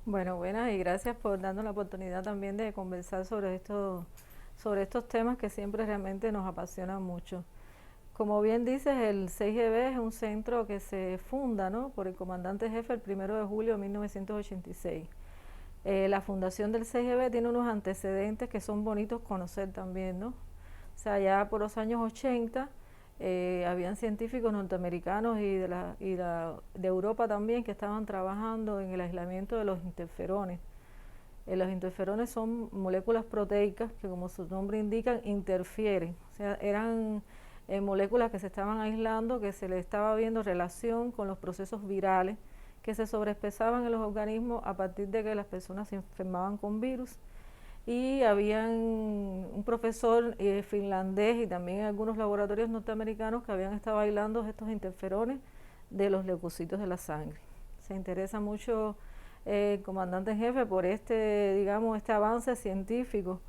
Bueno, buenas y gracias por darnos la oportunidad también de conversar sobre estos temas que siempre realmente nos apasionan mucho. Como bien dices, el 6GB es un centro que se funda, ¿no?, por el comandante jefe el 1 de julio de 1986. La fundación del 6GB tiene unos antecedentes que son bonitos conocer también, ¿no? O sea, ya por los años 80 habían científicos norteamericanos de Europa también que estaban trabajando en el aislamiento de los interferones. Los interferones son moléculas proteicas que, como su nombre indica, interfieren. O sea, eran moléculas que se estaban aislando, que se le estaba viendo relación con los procesos virales que se sobreexpresaban en los organismos a partir de que las personas se enfermaban con virus. Y habían un profesor finlandés y también algunos laboratorios norteamericanos que habían estado aislando estos interferones de los leucocitos de la sangre. Se interesa mucho el comandante en jefe por este avance científico,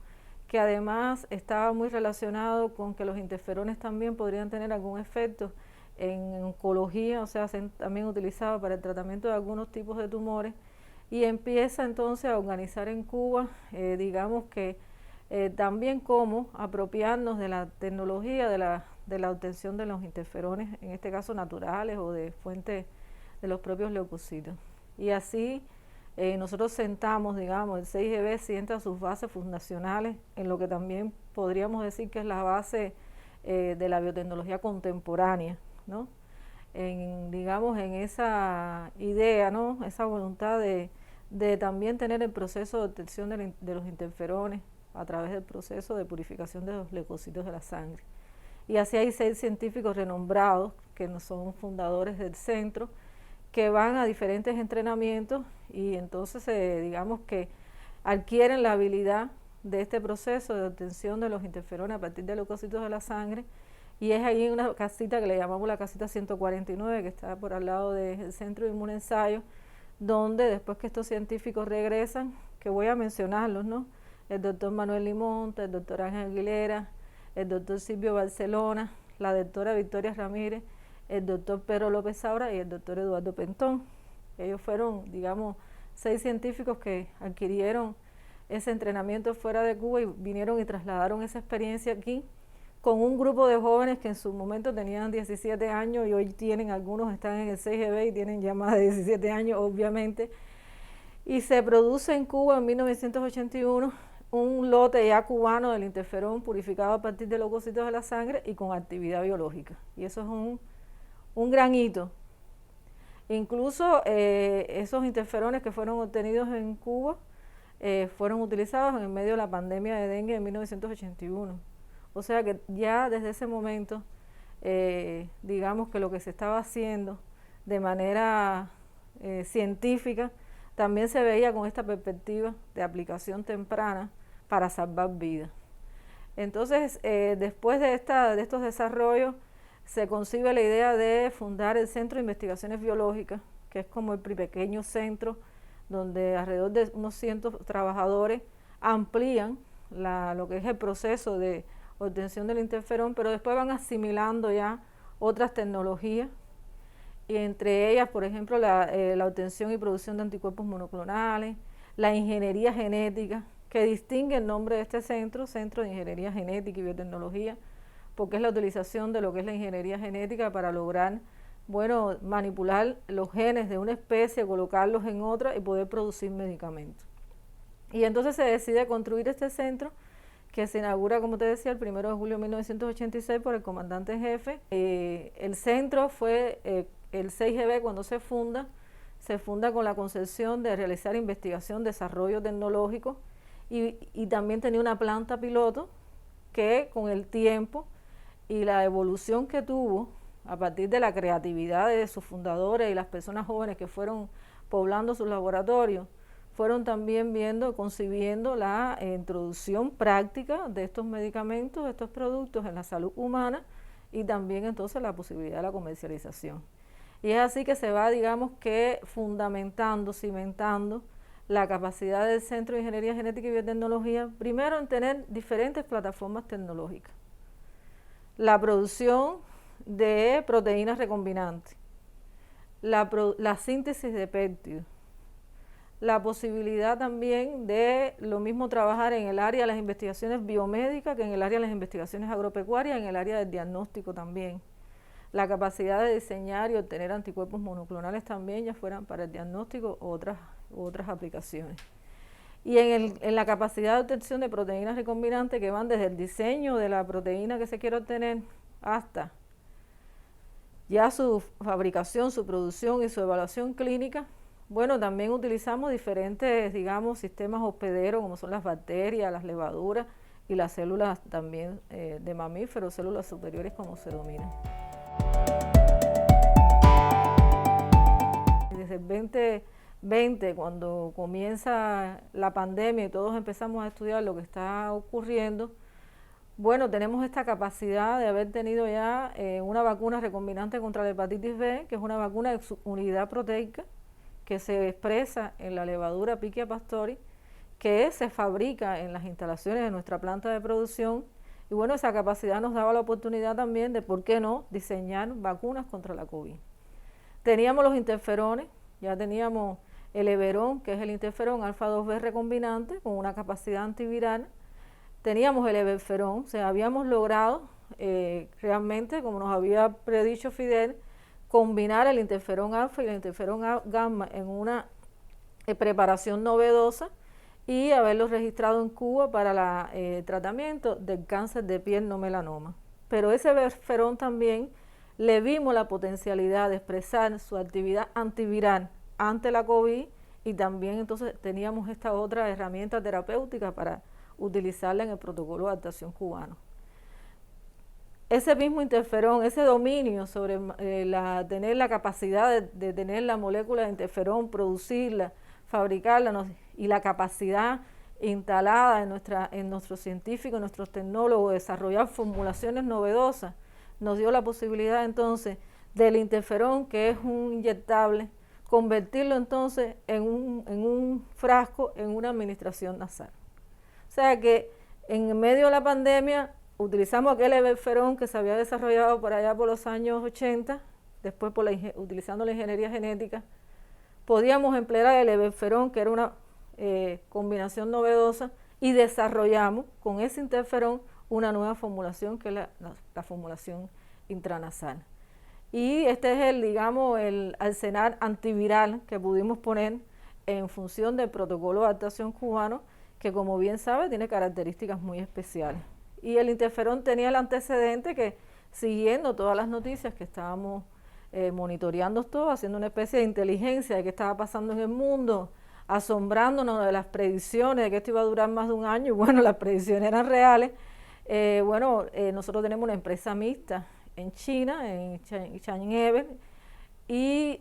que además estaba muy relacionado con que los interferones también podrían tener algún efecto en oncología, o sea, también utilizado para el tratamiento de algunos tipos de tumores, y empieza entonces a organizar en Cuba, también cómo apropiarnos de la tecnología de la obtención de los interferones, en este caso naturales o de fuentes de los propios leucocitos. Y así nosotros sentamos, el 6GB sienta sus bases fundacionales en lo que también podríamos decir que es la base de la biotecnología contemporánea, ¿no? En esa idea, ¿no?, esa voluntad de también tener el proceso de obtención de los interferones a través del proceso de purificación de los leucocitos de la sangre. Y así hay 6 científicos renombrados que son fundadores del centro, que van a diferentes entrenamientos y entonces que adquieren la habilidad de este proceso de obtención de los interferones a partir de leucocitos de la sangre. Y es ahí en una casita que le llamamos la casita 149, que está por al lado del Centro de Inmunensayo, donde después que estos científicos regresan, que voy a mencionarlos, ¿no?, el doctor Manuel Limonta, el doctor Ángel Aguilera, el doctor Silvio Barcelona, la doctora Victoria Ramírez, el doctor Pedro López Saura y el doctor Eduardo Pentón. Ellos fueron, 6 científicos que adquirieron ese entrenamiento fuera de Cuba y vinieron y trasladaron esa experiencia aquí con un grupo de jóvenes que en su momento tenían 17 años y hoy algunos están en el 6GB y tienen ya más de 17 años, obviamente. Y se produce en Cuba en 1981 un lote ya cubano del interferón purificado a partir de leucocitos de la sangre y con actividad biológica. Y eso es un gran hito. Incluso esos interferones que fueron obtenidos en Cuba fueron utilizados en el medio de la pandemia de dengue en 1981. O sea que ya desde ese momento, que lo que se estaba haciendo de manera científica también se veía con esta perspectiva de aplicación temprana para salvar vidas. Entonces, después de estos desarrollos, se concibe la idea de fundar el Centro de Investigaciones Biológicas, que es como el pequeño centro donde alrededor de unos 100 trabajadores amplían lo que es el proceso de obtención del interferón, pero después van asimilando ya otras tecnologías, y entre ellas, por ejemplo, la obtención y producción de anticuerpos monoclonales, la ingeniería genética, que distingue el nombre de este centro, Centro de Ingeniería Genética y Biotecnología, porque es la utilización de lo que es la ingeniería genética para lograr, manipular los genes de una especie, colocarlos en otra y poder producir medicamentos. Y entonces se decide construir este centro, que se inaugura, como te decía, el 1 de julio de 1986 por el comandante en jefe. El centro fue, el 6GB cuando se funda con la concepción de realizar investigación, desarrollo tecnológico, y también tenía una planta piloto que con el tiempo y la evolución que tuvo a partir de la creatividad de sus fundadores y las personas jóvenes que fueron poblando sus laboratorios, fueron también concibiendo la introducción práctica de estos medicamentos, de estos productos en la salud humana y también entonces la posibilidad de la comercialización. Y es así que se va, digamos que fundamentando, cimentando la capacidad del Centro de Ingeniería Genética y Biotecnología, primero en tener diferentes plataformas tecnológicas. La producción de proteínas recombinantes, la síntesis de péptidos, la posibilidad también de lo mismo trabajar en el área de las investigaciones biomédicas que en el área de las investigaciones agropecuarias, en el área del diagnóstico también. La capacidad de diseñar y obtener anticuerpos monoclonales también, ya fueran para el diagnóstico u otras aplicaciones. Y en la capacidad de obtención de proteínas recombinantes que van desde el diseño de la proteína que se quiere obtener hasta ya su fabricación, su producción y su evaluación clínica. Bueno, también utilizamos diferentes, digamos, sistemas hospederos como son las bacterias, las levaduras y las células también de mamíferos, células superiores como se denominan. Desde el 2020, cuando comienza la pandemia y todos empezamos a estudiar lo que está ocurriendo, bueno, tenemos esta capacidad de haber tenido ya una vacuna recombinante contra la hepatitis B, que es una vacuna de unidad proteica, que se expresa en la levadura Pichia pastori, que se fabrica en las instalaciones de nuestra planta de producción. Y bueno, esa capacidad nos daba la oportunidad también de, ¿por qué no?, diseñar vacunas contra la COVID. Teníamos los interferones, ya teníamos el Everón, que es el interferón alfa 2B recombinante, con una capacidad antiviral. Teníamos el Everferón, o sea, habíamos logrado realmente, como nos había predicho Fidel, combinar el interferón alfa y el interferón gamma en una preparación novedosa y haberlo registrado en Cuba para el tratamiento del cáncer de piel no melanoma. Pero ese Everferón también le vimos la potencialidad de expresar su actividad antiviral ante la COVID y también entonces teníamos esta otra herramienta terapéutica para utilizarla en el protocolo de adaptación cubano. Ese mismo interferón, ese dominio sobre tener la capacidad de tener la molécula de interferón, producirla, fabricarla y la capacidad instalada en nuestros científicos, en nuestros tecnólogos, de desarrollar formulaciones novedosas, nos dio la posibilidad entonces del interferón, que es un inyectable, convertirlo entonces en un frasco en una administración nasal. O sea que en medio de la pandemia utilizamos aquel Everferón que se había desarrollado por allá por los años 80, después utilizando la ingeniería genética. Podíamos emplear el Everferón, que era una combinación novedosa, y desarrollamos con ese interferón una nueva formulación, que es la formulación intranasal. Y este es el arsenal antiviral que pudimos poner en función del protocolo de adaptación cubano, que como bien sabe tiene características muy especiales. Y el interferón tenía el antecedente que, siguiendo todas las noticias que estábamos monitoreando todo, haciendo una especie de inteligencia de qué estaba pasando en el mundo, asombrándonos de las predicciones de que esto iba a durar más de un año, y bueno, las predicciones eran reales. Nosotros tenemos una empresa mixta en China, en Chang'e, y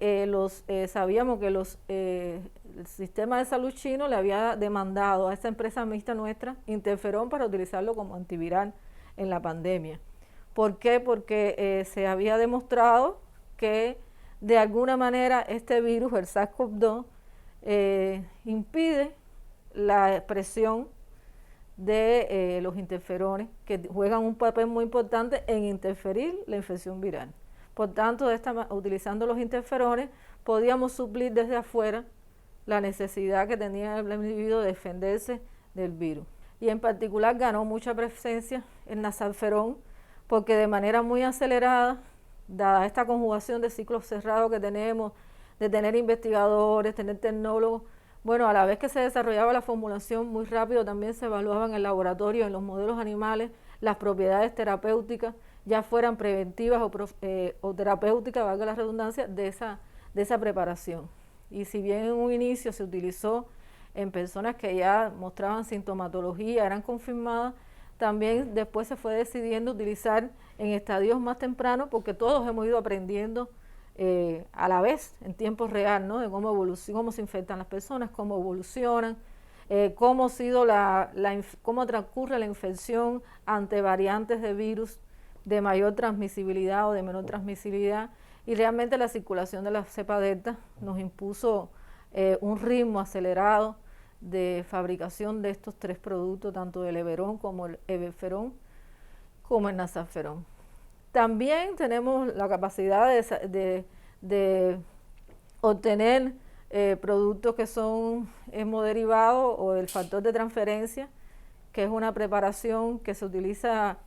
sabíamos que el sistema de salud chino le había demandado a esa empresa mixta nuestra interferón para utilizarlo como antiviral en la pandemia. ¿Por qué? Porque se había demostrado que de alguna manera este virus, el SARS-CoV-2, impide la expresión de los interferones, que juegan un papel muy importante en interferir la infección viral. Por tanto, utilizando los interferones, podíamos suplir desde afuera la necesidad que tenía el individuo de defenderse del virus. Y en particular ganó mucha presencia el nasalferón, porque de manera muy acelerada, dada esta conjugación de ciclos cerrados que tenemos, de tener investigadores, tener tecnólogos, bueno, a la vez que se desarrollaba la formulación, muy rápido también se evaluaban en el laboratorio, en los modelos animales, las propiedades terapéuticas, ya fueran preventivas o terapéuticas, valga la redundancia, de esa preparación. Y si bien en un inicio se utilizó en personas que ya mostraban sintomatología, eran confirmadas, también después se fue decidiendo utilizar en estadios más tempranos, porque todos hemos ido aprendiendo a la vez, en tiempo real, ¿no? De cómo se infectan las personas, cómo evolucionan, cómo cómo transcurre la infección ante variantes de virus de mayor transmisibilidad o de menor transmisibilidad, y realmente la circulación de la cepa delta nos impuso un ritmo acelerado de fabricación de estos 3 productos, tanto del Everón como el Everferón, como el Nasaferón. También tenemos la capacidad de obtener productos que son hemoderivados o el factor de transferencia, que es una preparación que se utiliza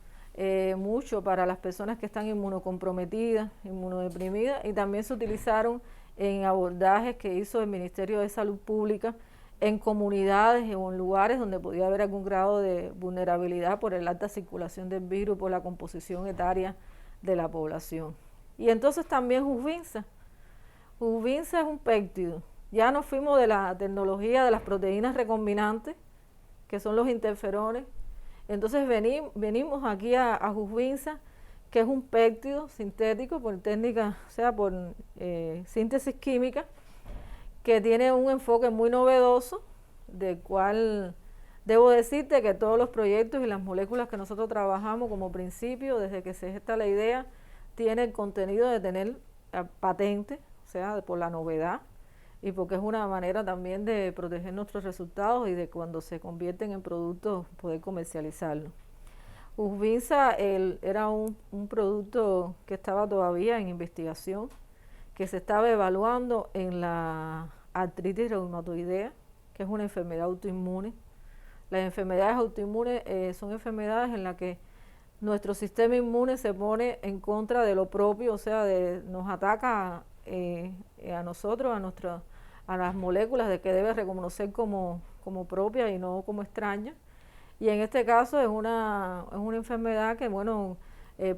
mucho para las personas que están inmunocomprometidas, inmunodeprimidas, y también se utilizaron en abordajes que hizo el Ministerio de Salud Pública en comunidades o en lugares donde podía haber algún grado de vulnerabilidad por la alta circulación del virus, por la composición etaria de la población. Y entonces también Jusvinza. Jusvinza es un péptido. Ya nos fuimos de la tecnología de las proteínas recombinantes, que son los interferones. Entonces venimos aquí a Jusvinza, que es un péptido sintético por técnica, o sea, por síntesis química, que tiene un enfoque muy novedoso, del cual debo decirte que todos los proyectos y las moléculas que nosotros trabajamos como principio, desde que se gesta la idea, tiene el contenido de tener patente, o sea, por la novedad, y porque es una manera también de proteger nuestros resultados y de cuando se convierten en productos poder comercializarlos. Jusvinza era un producto que estaba todavía en investigación, que se estaba evaluando en la artritis reumatoidea, que es una enfermedad autoinmune. Las enfermedades autoinmunes son enfermedades en las que nuestro sistema inmune se pone en contra de lo propio, o sea, nos ataca a nosotros, a las moléculas de que debe reconocer como propias y no como extrañas. Y en este caso es una enfermedad que, bueno,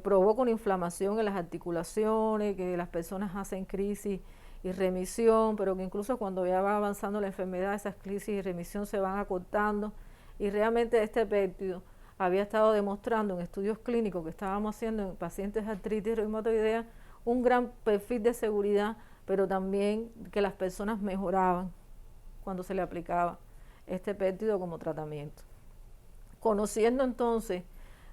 provoca una inflamación en las articulaciones, que las personas hacen crisis y remisión, pero que incluso cuando ya va avanzando la enfermedad, esas crisis y remisión se van acortando. Y realmente este péptido había estado demostrando en estudios clínicos que estábamos haciendo en pacientes de artritis reumatoidea un gran perfil de seguridad, pero también que las personas mejoraban cuando se le aplicaba este péptido como tratamiento. Conociendo entonces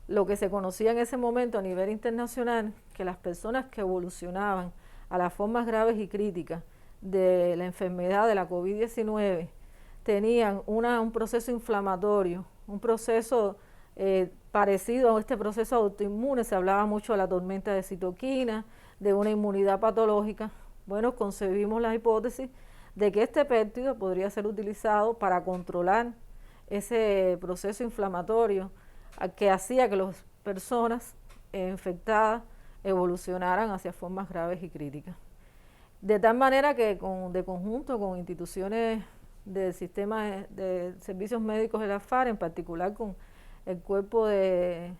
lo que se conocía en ese momento a nivel internacional, que las personas que evolucionaban a las formas graves y críticas de la enfermedad de la COVID-19 tenían un proceso inflamatorio, un proceso parecido a este proceso autoinmune. Se hablaba mucho de la tormenta de citoquinas, de una inmunidad patológica. Bueno, concebimos la hipótesis de que este péptido podría ser utilizado para controlar ese proceso inflamatorio que hacía que las personas infectadas evolucionaran hacia formas graves y críticas. De tal manera que de conjunto con instituciones del sistema de servicios médicos de la FARC, en particular con el cuerpo de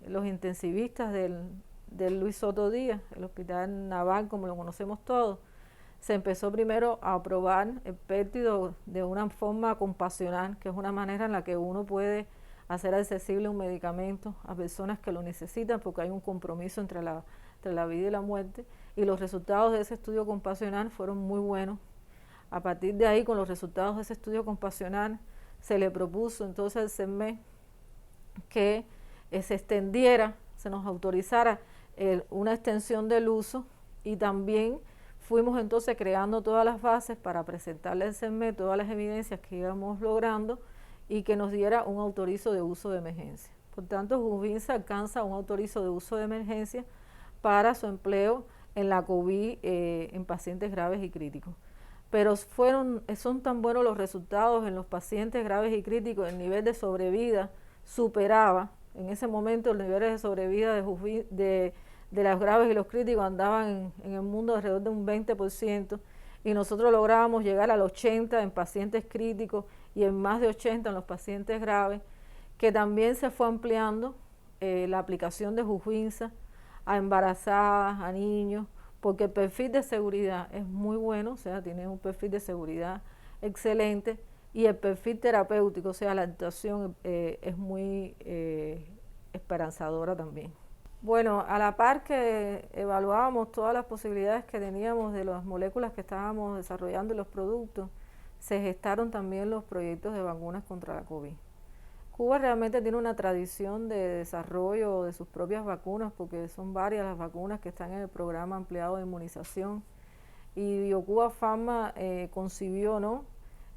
los intensivistas del Luis Soto Díaz, el Hospital Naval como lo conocemos todos, se empezó primero a probar el péptido de una forma compasional, que es una manera en la que uno puede hacer accesible un medicamento a personas que lo necesitan, porque hay un compromiso entre la vida y la muerte, y los resultados de ese estudio compasional fueron muy buenos. A partir de ahí, con los resultados de ese estudio compasional, se le propuso entonces al CERMED que se extendiera, se nos autorizara una extensión del uso, y también fuimos entonces creando todas las bases para presentarle al CERMED todas las evidencias que íbamos logrando y que nos diera un autorizo de uso de emergencia. Por tanto, Jusvinza alcanza un autorizo de uso de emergencia para su empleo en la COVID en pacientes graves y críticos. Pero son tan buenos los resultados en los pacientes graves y críticos, el nivel de sobrevida superaba, en ese momento los niveles de sobrevida de los graves y los críticos andaban en el mundo alrededor de un 20%, y nosotros lográbamos llegar al 80% en pacientes críticos y en más de 80% en los pacientes graves, que también se fue ampliando la aplicación de Jusvinza a embarazadas, a niños, porque el perfil de seguridad es muy bueno, o sea, tiene un perfil de seguridad excelente, y el perfil terapéutico, o sea, la actuación es muy esperanzadora también. Bueno, a la par que evaluábamos todas las posibilidades que teníamos de las moléculas que estábamos desarrollando y los productos, se gestaron también los proyectos de vacunas contra la COVID. Cuba realmente tiene una tradición de desarrollo de sus propias vacunas, porque son varias las vacunas que están en el programa ampliado de inmunización. Y BioCuba Pharma concibió, ¿no?,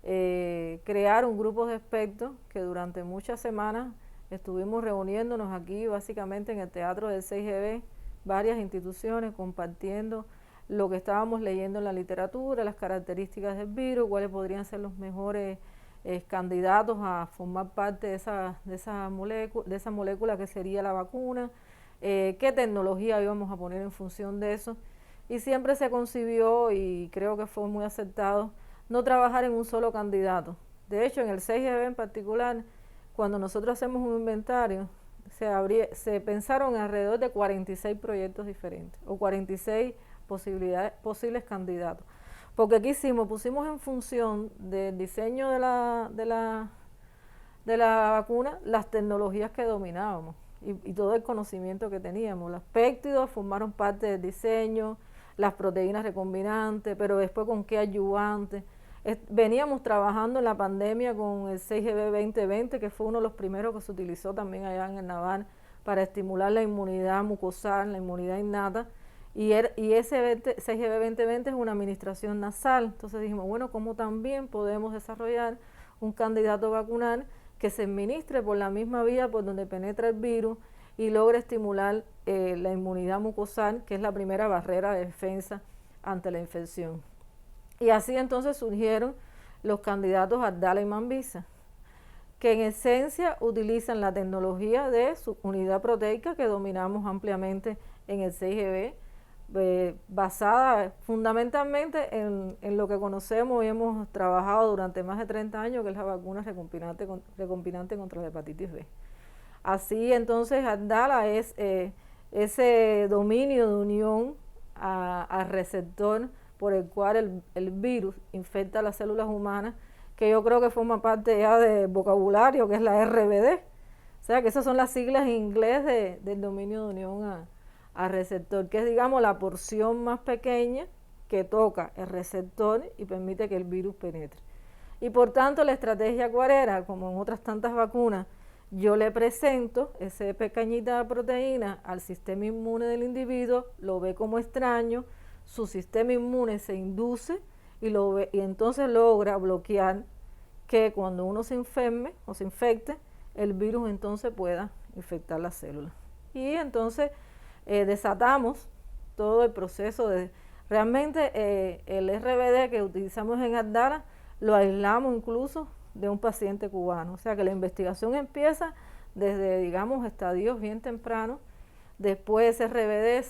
crear un grupo de expertos que durante muchas semanas estuvimos reuniéndonos aquí básicamente en el Teatro del 6GB, varias instituciones compartiendo lo que estábamos leyendo en la literatura, las características del virus, cuáles podrían ser los mejores candidatos a formar parte de esa molécula que sería la vacuna, qué tecnología íbamos a poner en función de eso. Y siempre se concibió, y creo que fue muy acertado, no trabajar en un solo candidato. De hecho, en el 6GB en particular, cuando nosotros hacemos un inventario, se pensaron alrededor de 46 proyectos diferentes, o 46 posibles candidatos. Porque ¿qué hicimos? Pusimos en función del diseño de la vacuna las tecnologías que dominábamos y todo el conocimiento que teníamos. Los péptidos formaron parte del diseño, las proteínas recombinantes, pero después con qué ayudantes. Veníamos trabajando en la pandemia con el 6GB 2020, que fue uno de los primeros que se utilizó también allá en el Naval para estimular la inmunidad mucosal, la inmunidad innata. Y ese 6GB 2020 es una administración nasal. Entonces dijimos, bueno, ¿cómo también podemos desarrollar un candidato vacunal que se administre por la misma vía por donde penetra el virus y logre estimular la inmunidad mucosal, que es la primera barrera de defensa ante la infección? Y así entonces surgieron los candidatos Abdala y Mambisa, que en esencia utilizan la tecnología de su unidad proteica que dominamos ampliamente en el 6GB, basada fundamentalmente en lo que conocemos y hemos trabajado durante más de 30 años, que es la vacuna recombinante contra la hepatitis B. Así entonces Abdala es ese dominio de unión al receptor por el cual el virus infecta las células humanas, que yo creo que forma parte ya del vocabulario, que es la RBD. O sea que esas son las siglas en inglés del dominio de unión al receptor, que es, digamos, la porción más pequeña que toca el receptor y permite que el virus penetre. Y por tanto la estrategia cuál era, como en otras tantas vacunas, yo le presento esa pequeñita proteína al sistema inmune del individuo, lo ve como extraño, su sistema inmune se induce y entonces logra bloquear que cuando uno se enferme o se infecte, el virus entonces pueda infectar las células. Y entonces desatamos todo el proceso de... Realmente el RBD que utilizamos en Abdala lo aislamos incluso de un paciente cubano. O sea que la investigación empieza desde, digamos, estadios bien tempranos. Después ese RBD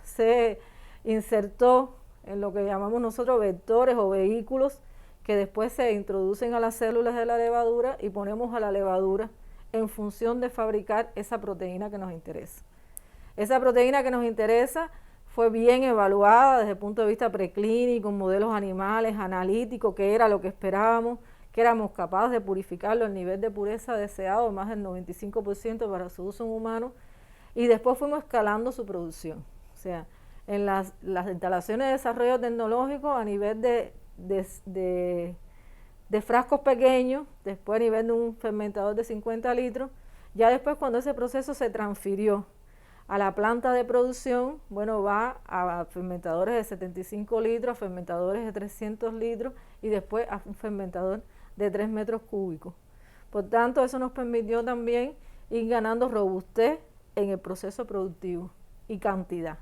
se insertó en lo que llamamos nosotros vectores o vehículos que después se introducen a las células de la levadura y ponemos a la levadura en función de fabricar esa proteína que nos interesa. Esa proteína que nos interesa fue bien evaluada desde el punto de vista preclínico, en modelos animales, analíticos, que era lo que esperábamos, que éramos capaces de purificarlo al nivel de pureza deseado, más del 95% para su uso en humanos, y después fuimos escalando su producción. O sea, en las instalaciones de desarrollo tecnológico a nivel de frascos pequeños, después a nivel de un fermentador de 50 litros, ya después cuando ese proceso se transfirió a la planta de producción, bueno, va a fermentadores de 75 litros, a fermentadores de 300 litros y después a un fermentador de 3 metros cúbicos. Por tanto, eso nos permitió también ir ganando robustez en el proceso productivo y cantidad.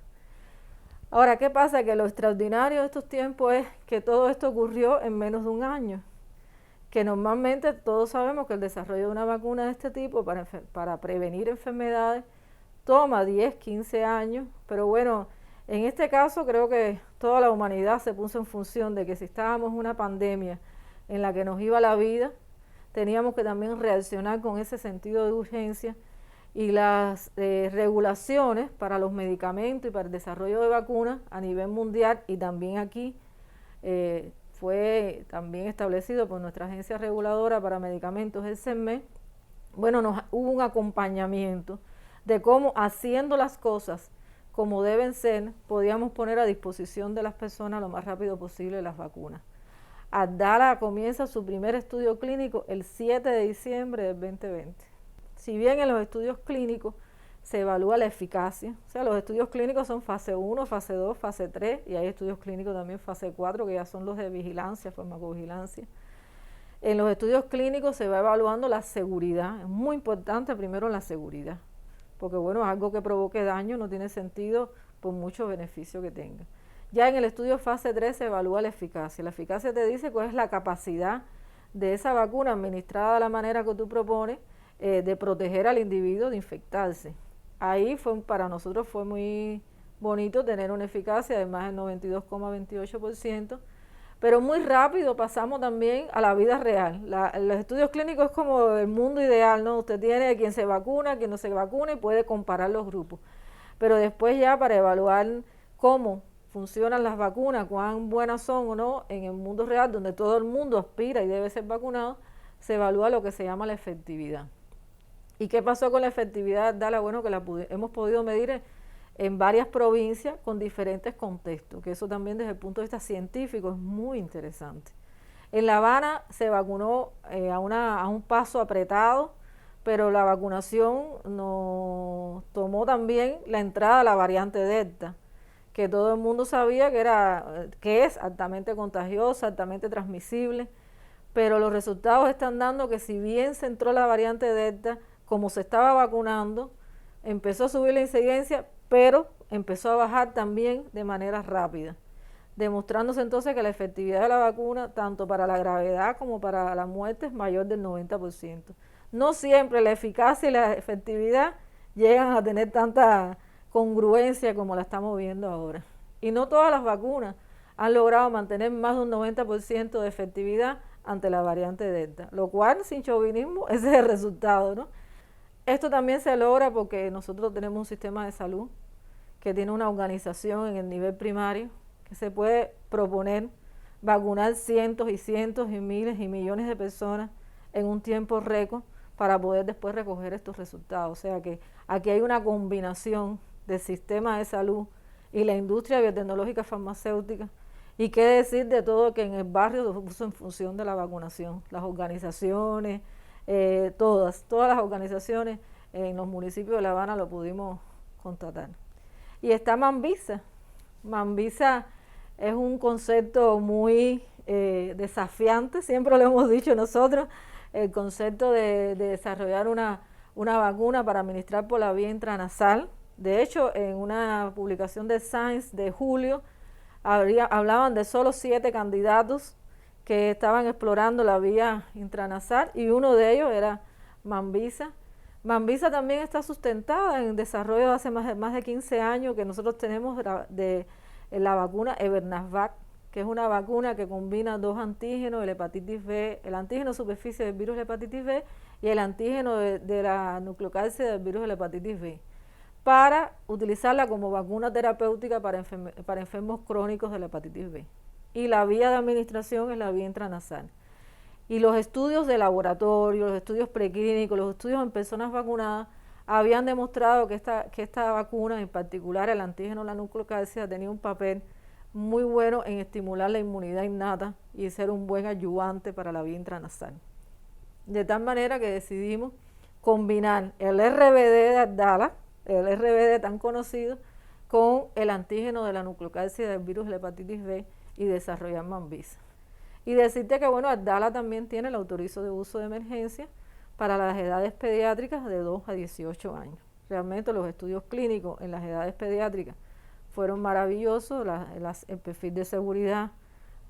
Ahora, ¿qué pasa? Que lo extraordinario de estos tiempos es que todo esto ocurrió en menos de un año, que normalmente todos sabemos que el desarrollo de una vacuna de este tipo para prevenir enfermedades toma 10, 15 años, pero bueno, en este caso creo que toda la humanidad se puso en función de que si estábamos en una pandemia en la que nos iba la vida, teníamos que también reaccionar con ese sentido de urgencia, y las regulaciones para los medicamentos y para el desarrollo de vacunas a nivel mundial y también aquí fue también establecido por nuestra agencia reguladora para medicamentos, el CEME. Bueno, hubo un acompañamiento de cómo haciendo las cosas como deben ser, podíamos poner a disposición de las personas lo más rápido posible las vacunas. Abdala comienza su primer estudio clínico el 7 de diciembre del 2020. Si bien en los estudios clínicos se evalúa la eficacia, o sea, los estudios clínicos son fase 1, fase 2, fase 3, y hay estudios clínicos también fase 4, que ya son los de vigilancia, farmacovigilancia. En los estudios clínicos se va evaluando la seguridad, es muy importante primero la seguridad, porque bueno, algo que provoque daño no tiene sentido por mucho beneficio que tenga. Ya en el estudio fase 3 se evalúa la eficacia. La eficacia te dice cuál es la capacidad de esa vacuna administrada de la manera que tú propones de proteger al individuo de infectarse. Ahí para nosotros fue muy bonito tener una eficacia de más del 92,28%, pero muy rápido pasamos también a la vida real. Los estudios clínicos es como el mundo ideal, ¿no? Usted tiene a quien se vacuna, quien no se vacuna y puede comparar los grupos. Pero después ya para evaluar cómo funcionan las vacunas, cuán buenas son o no, en el mundo real, donde todo el mundo aspira y debe ser vacunado, se evalúa lo que se llama la efectividad. ¿Y qué pasó con la efectividad de Abdala? Bueno, que hemos podido medir en varias provincias con diferentes contextos, que eso también desde el punto de vista científico es muy interesante. En La Habana se vacunó a un paso apretado, pero la vacunación nos tomó también la entrada a la variante Delta, que todo el mundo sabía que es altamente contagiosa, altamente transmisible, pero los resultados están dando que si bien se entró la variante Delta, como se estaba vacunando, empezó a subir la incidencia, pero empezó a bajar también de manera rápida, demostrándose entonces que la efectividad de la vacuna, tanto para la gravedad como para la muerte, es mayor del 90%. No siempre la eficacia y la efectividad llegan a tener tanta congruencia como la estamos viendo ahora. Y no todas las vacunas han logrado mantener más de un 90% de efectividad ante la variante Delta, lo cual, sin chauvinismo, ese es el resultado, ¿no? Esto también se logra porque nosotros tenemos un sistema de salud que tiene una organización en el nivel primario, que se puede proponer vacunar cientos y cientos y miles y millones de personas en un tiempo récord para poder después recoger estos resultados. O sea que aquí hay una combinación del sistema de salud y la industria biotecnológica farmacéutica, y qué decir de todo que en el barrio se puso en función de la vacunación, las organizaciones, todas las organizaciones en los municipios de La Habana lo pudimos constatar. Y está Mambisa. Mambisa es un concepto muy desafiante, siempre lo hemos dicho nosotros, el concepto de desarrollar una vacuna para administrar por la vía intranasal. De hecho, en una publicación de Science de julio, hablaban de solo 7 candidatos que estaban explorando la vía intranasal y uno de ellos era Mambisa. Mambisa también está sustentada en desarrollo de hace más de 15 años que nosotros tenemos de la vacuna Ebernasvac, que es una vacuna que combina 2 antígenos de la hepatitis B, el antígeno superficie del virus de la hepatitis B y el antígeno de la nucleocálcido del virus de la hepatitis B, para utilizarla como vacuna terapéutica para enfermos crónicos de la hepatitis B. Y la vía de administración es la vía intranasal. Y los estudios de laboratorio, los estudios preclínicos, los estudios en personas vacunadas habían demostrado que esta vacuna, en particular el antígeno de la nucleocálcido, tenía un papel muy bueno en estimular la inmunidad innata y ser un buen ayudante para la vía intranasal. De tal manera que decidimos combinar el RBD de Abdala, el RBD tan conocido, con el antígeno de la nucleocálcido del virus de la hepatitis B y desarrollar Mambisa. Y decirte que bueno, Abdala también tiene el autorizo de uso de emergencia para las edades pediátricas de 2 a 18 años. Realmente los estudios clínicos en las edades pediátricas fueron maravillosos, el perfil de seguridad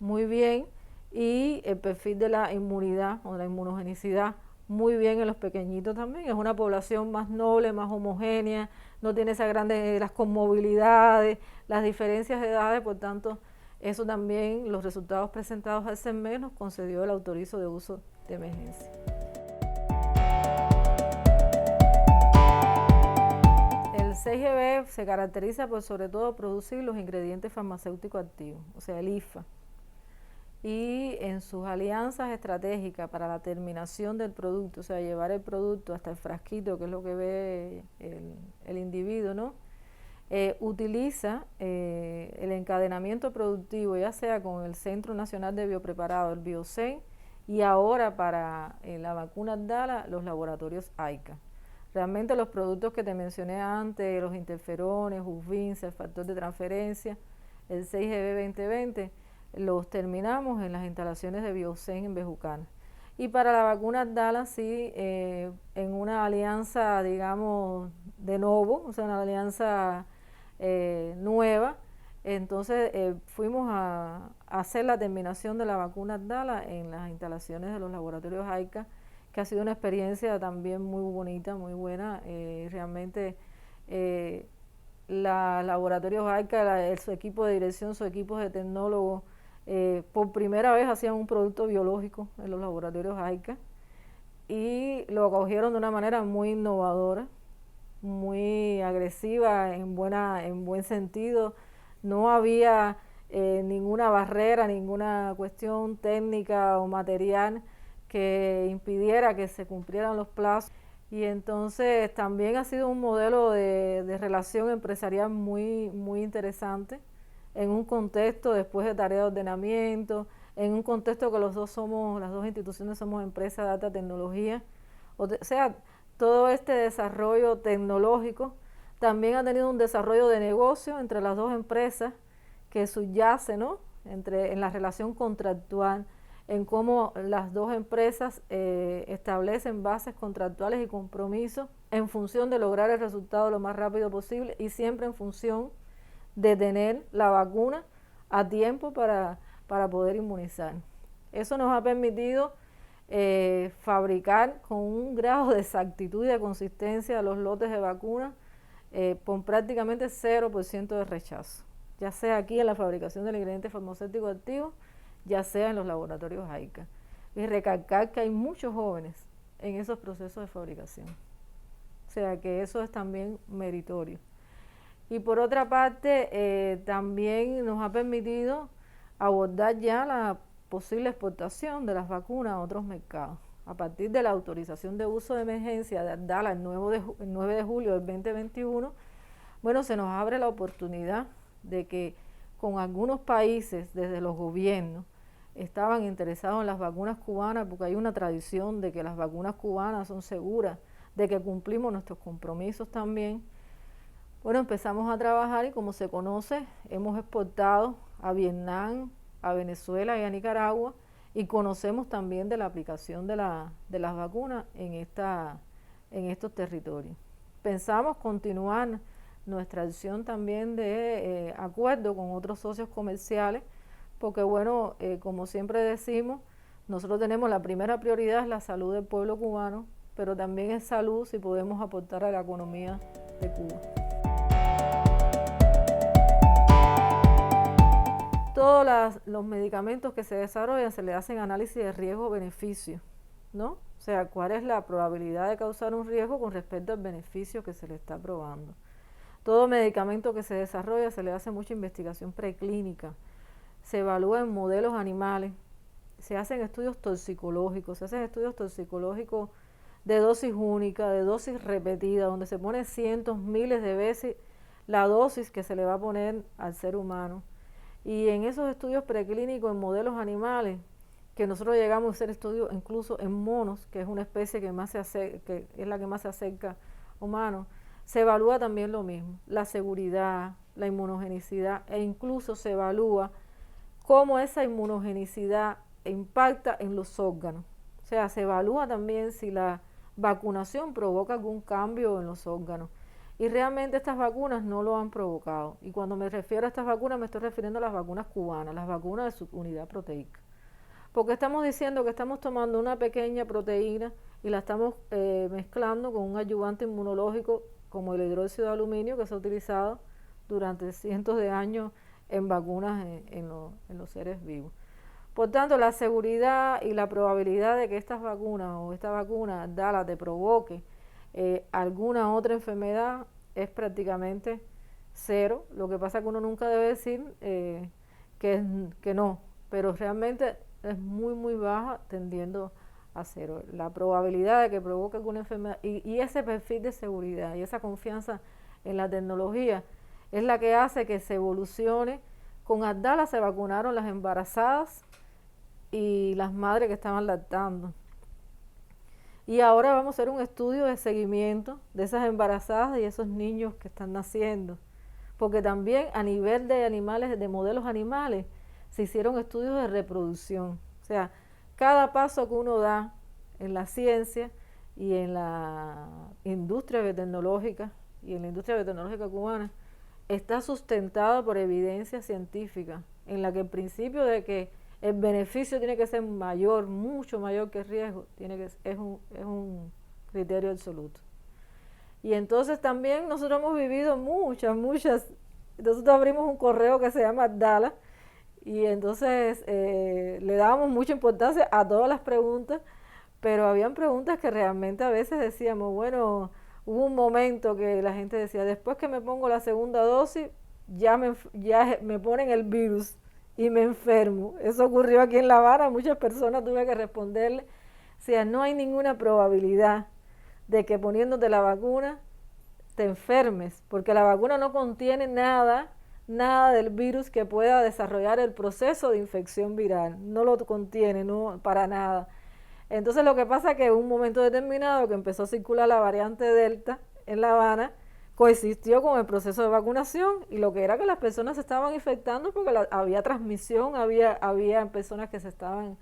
muy bien y el perfil de la inmunidad o la inmunogenicidad muy bien en los pequeñitos también. Es una población más noble, más homogénea, no tiene esas grandes, las comorbilidades, las diferencias de edades, por tanto, eso también, los resultados presentados al CERMES nos concedió el autorizo de uso de emergencia. El CIGB se caracteriza por sobre todo producir los ingredientes farmacéuticos activos, o sea el IFA. y en sus alianzas estratégicas para la terminación del producto, o sea, llevar el producto hasta el frasquito, que es lo que ve el individuo, ¿no? Utiliza el encadenamiento productivo, ya sea con el Centro Nacional de Biopreparado, el Biocen, y ahora para la vacuna Abdala, los laboratorios AICA. Realmente los productos que te mencioné antes, los interferones, UVINSA, el factor de transferencia, el 6GB2020, los terminamos en las instalaciones de Biocen en Bejucana. Y para la vacuna Abdala, sí, en una alianza, digamos, de nuevo, o sea, una alianza nueva. Entonces fuimos a hacer la terminación de la vacuna Abdala en las instalaciones de los laboratorios AICA, que ha sido una experiencia también muy bonita, muy buena. Realmente los laboratorios AICA, su equipo de dirección, sus equipos de tecnólogos, por primera vez hacían un producto biológico en los laboratorios AICA y lo acogieron de una manera muy innovadora, muy agresiva, en buen sentido. No había ninguna barrera, ninguna cuestión técnica o material que impidiera que se cumplieran los plazos. Y entonces también ha sido un modelo de relación empresarial muy interesante, en un contexto después de tarea de ordenamiento, en un contexto que las dos instituciones somos empresas de alta tecnología. O sea, todo este desarrollo tecnológico también ha tenido un desarrollo de negocio entre las dos empresas que subyace, ¿no? En la relación contractual, en cómo las dos empresas establecen bases contractuales y compromisos en función de lograr el resultado lo más rápido posible y siempre en función de tener la vacuna a tiempo para poder inmunizar. Eso nos ha permitido fabricar con un grado de exactitud y de consistencia los lotes de vacunas con prácticamente 0% de rechazo, ya sea aquí en la fabricación del ingrediente farmacéutico activo, ya sea en los laboratorios AICA. Y recalcar que hay muchos jóvenes en esos procesos de fabricación. O sea que eso es también meritorio. Y por otra parte, también nos ha permitido abordar ya la posible exportación de las vacunas a otros mercados. A partir de la autorización de uso de emergencia de Abdala el 9 de julio del 2021, bueno, se nos abre la oportunidad de que con algunos países, desde los gobiernos, estaban interesados en las vacunas cubanas, porque hay una tradición de que las vacunas cubanas son seguras, de que cumplimos nuestros compromisos también. Bueno, empezamos a trabajar y como se conoce, hemos exportado a Vietnam, a Venezuela y a Nicaragua y conocemos también de la aplicación de las vacunas en estos territorios. Pensamos continuar nuestra acción también de acuerdo con otros socios comerciales, porque bueno, como siempre decimos, nosotros tenemos la primera prioridad es la salud del pueblo cubano, pero también es salud si podemos aportar a la economía de Cuba. Todos los medicamentos que se desarrollan se le hacen análisis de riesgo-beneficio, ¿no? O sea, cuál es la probabilidad de causar un riesgo con respecto al beneficio que se le está probando. Todo medicamento que se desarrolla se le hace mucha investigación preclínica, se evalúa en modelos animales, se hacen estudios toxicológicos, de dosis única, de dosis repetida, donde se pone cientos, miles de veces la dosis que se le va a poner al ser humano. Y en esos estudios preclínicos en modelos animales, que nosotros llegamos a hacer estudios incluso en monos, que es una especie que es la que más se acerca a humanos, se evalúa también lo mismo, la seguridad, la inmunogenicidad, e incluso se evalúa cómo esa inmunogenicidad impacta en los órganos. O sea, se evalúa también si la vacunación provoca algún cambio en los órganos. Y realmente estas vacunas no lo han provocado. Y cuando me refiero a estas vacunas, me estoy refiriendo a las vacunas cubanas, las vacunas de subunidad proteica. Porque estamos diciendo que estamos tomando una pequeña proteína y la estamos mezclando con un ayudante inmunológico como el hidróxido de aluminio que se ha utilizado durante cientos de años en vacunas en los seres vivos. Por tanto, la seguridad y la probabilidad de que estas vacunas o esta vacuna Abdala te provoque alguna otra enfermedad es prácticamente cero. Lo que pasa es que uno nunca debe decir que no, pero realmente es muy, muy baja, tendiendo a cero. La probabilidad de que provoque alguna enfermedad y ese perfil de seguridad y esa confianza en la tecnología es la que hace que se evolucione. Con Abdala se vacunaron las embarazadas y las madres que estaban lactando. Y ahora vamos a hacer un estudio de seguimiento de esas embarazadas y esos niños que están naciendo. Porque también a nivel de animales, de modelos animales, se hicieron estudios de reproducción. O sea, cada paso que uno da en la ciencia y en la industria biotecnológica y en la industria biotecnológica cubana está sustentado por evidencia científica, en la que el principio de que el beneficio tiene que ser mayor, mucho mayor que el riesgo, es un criterio absoluto. Y entonces también nosotros hemos vivido muchas, nosotros abrimos un correo que se llama Abdala, y entonces le dábamos mucha importancia a todas las preguntas, pero habían preguntas que realmente a veces decíamos, bueno, hubo un momento que la gente decía, después que me pongo la segunda dosis, ya me ponen el virus y me enfermo. Eso ocurrió aquí en La Habana, muchas personas tuve que responderle, o sea, no hay ninguna probabilidad de que poniéndote la vacuna te enfermes, porque la vacuna no contiene nada del virus que pueda desarrollar el proceso de infección viral, no lo contiene, no, para nada. Entonces lo que pasa es que en un momento determinado que empezó a circular la variante Delta en La Habana, coexistió con el proceso de vacunación y lo que era que las personas se estaban infectando porque había transmisión, había personas que se estaban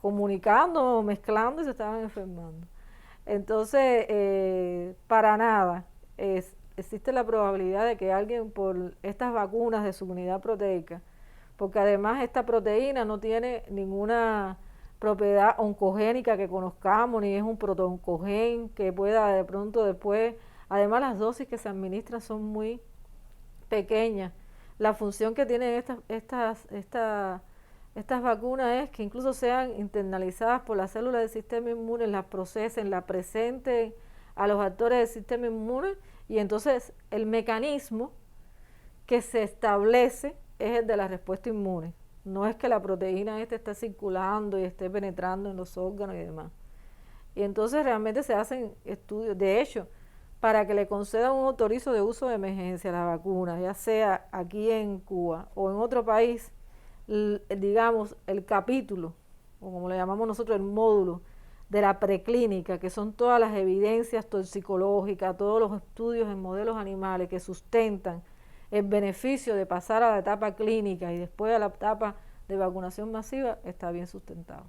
comunicando, mezclando y se estaban enfermando. Entonces, para nada existe la probabilidad de que alguien por estas vacunas de su unidad proteica, porque además esta proteína no tiene ninguna propiedad oncogénica que conozcamos, ni es un protooncogen que pueda de pronto después, además las dosis que se administran son muy pequeñas. La función que tienen estas vacunas es que incluso sean internalizadas por las células del sistema inmune, las procesen, las presenten a los actores del sistema inmune y entonces el mecanismo que se establece es el de la respuesta inmune. No es que la proteína esté circulando y esté penetrando en los órganos y demás. Y entonces realmente se hacen estudios. De hecho, para que le concedan un autorizo de uso de emergencia a la vacuna, ya sea aquí en Cuba o en otro país, digamos, el capítulo, o como le llamamos nosotros, el módulo de la preclínica, que son todas las evidencias toxicológicas, todos los estudios en modelos animales que sustentan el beneficio de pasar a la etapa clínica y después a la etapa de vacunación masiva, está bien sustentado.